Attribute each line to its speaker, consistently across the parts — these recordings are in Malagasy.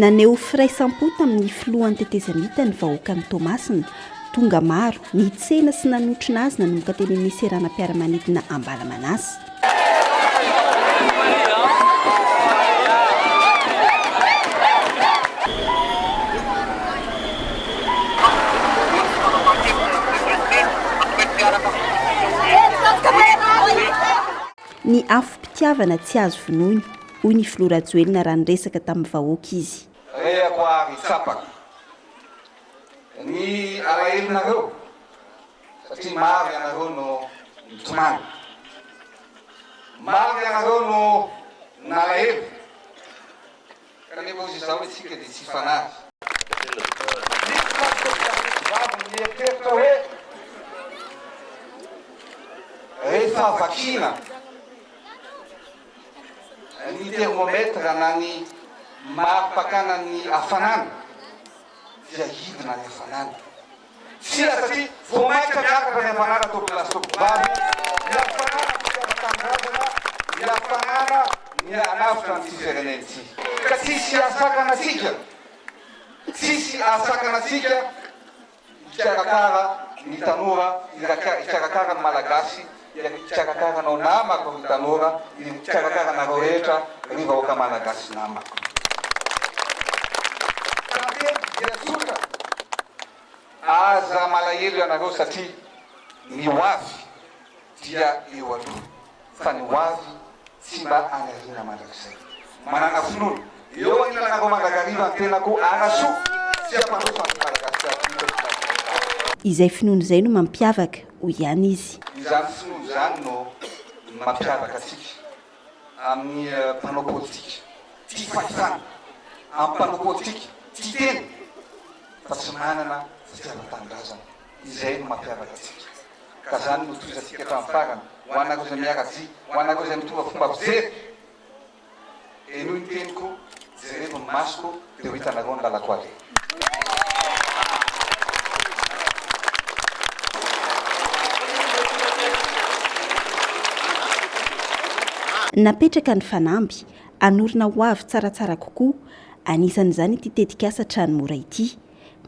Speaker 1: Naneo firaisampo tamin'ny filohan'ny tetezamita ny vahoaka ny Tomasina, tonga maro nitsena sy nanotrona azy nanomboka teny amin'ny seranam-piaramanidina Ambalamanasy. Ny afo-pitiavana tsy azo vonoiny, hoy ny Filora Joelina raha niresaka tamin'ny vahoaka izy.
Speaker 2: Rehako ary tsapaka ny alahelinareo satria maro ianareo no nitomany, maro ianareo no nalahelo kanefa ozy izao itsika dia tsy fanary. Mieritseritra hoe rehefa vakina ny termometra na ny marim-pakana ny hafanana dia hidina ny hafanana. Tsy satria vao maika miakatra ny hafanana toby lasy toby vavy, ny hafanana fiavatanindrazana, ny hafanana ny anavitra ny firenentsika. Ka tsisy asakana tsika, tsisy asakana tsika ikarakara ny tanora, ikarakara ny malagasy, ikarakara namako ny tanora, ikarakara nareo rehetra ny vahoaka malagasy namako. Dia tsotra aza malahelo ianareo satria ny hoavy dia eo aloha, fa ny hoavy tsy mba anarina mandrakizay. Manana finoana eo anilanareo mandrakariva ny tenako anasoa tsy ampandrosa ny malagasy.
Speaker 1: Izay finoana izay no mampiavaka hoy ihany izy.
Speaker 2: Izany finoana izany no mampiavaka atsika amin'ny mpanao politika. Tia fahefana amin'ny mpanao politika, tia tena fa tsy manana fitiavan-tanindrazana. Izay no mampiavaka atsika. Ka zany no toizantsika hatramin'ny farany ho anareo izay miara-dy, ho anareo izay mitonga fomba fijery. Eno ny teniko, jereko ny masoko dia ho hitanareo ny lalako aleha.
Speaker 1: Napetraka ny fanamby, anorina ho avy tsaratsara kokoa, anisan'izany ity tetikasa Tranomora ity.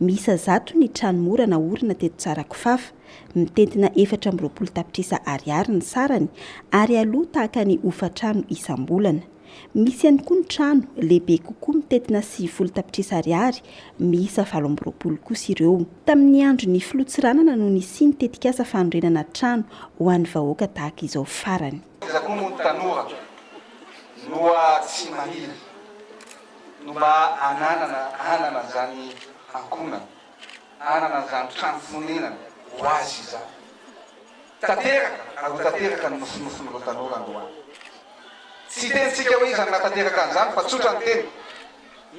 Speaker 1: Misa zato ny Tranomora naorina teto Tsarakofafa, mitentina 420 tapitrisa ariary ny sarany, ary aloha tahaka ny hofa-trano isam-bolana. Misy ihany koa ny trano lehibe kokoa mitentina 80 tapitrisa ariary, miisa 20 kosa ireo. Tamin'ny andro ny filotsiranana no nisiany tetikasa fanorenana trano ho an'ny vahoaka tahaka izao farany.
Speaker 2: Zakomo ny tanora noa tsy maniry no mba anana zany ankonana, anana zany trano fonenana ho azy zany. Tateraka ny nofinofin' ireo tanora androany. Tsy tenitsika hoe izy natanteraka an'izany fa tsotra ny teny.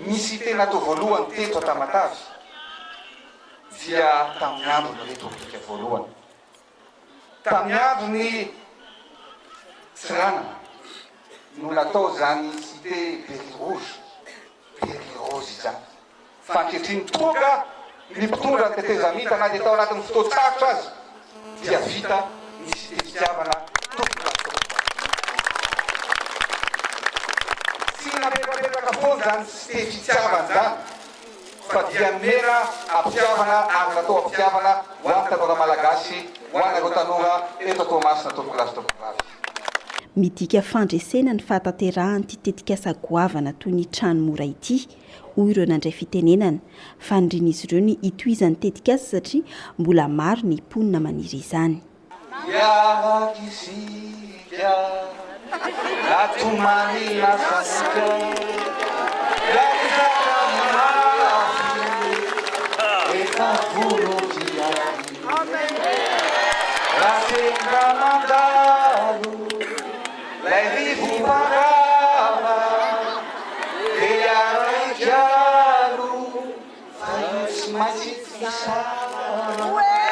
Speaker 2: Misy tena atao voalohany teto Tamatavy dia tamin'ny andro ny retorika voalohany. Tamin'ny andro ny Tsirana no natao zany cité Berry Rose zany. Fa ankehitriny toka ny mpitondra ny tetezamita na dia tao anatin'ny fotoan-tsarotra azy dia vita ny cité fitiavana tompolato. Tsy napetrapetraka foana zany cité fitiavana zany fa dia mena ampitiavana ary natao ampitiavana ho an'ny tanora malagasy, ho an'ireo tanora eto Tomasina tompolato tompolavy.
Speaker 1: Midika fandresena ny fahatanterahany tetikasa goavana toy ny Tranomora ity, hoy ireo nandray fitenenana, fandrin'izy ireo ny itoizan'ny tetikasa satria mbola maro ny mponina maniry izany.
Speaker 2: Yakisika atomany nasasika yakizakamafi ekavolokiaki rasengamandalo lay rivo parava dia raikialo fa tsy maintsy fisana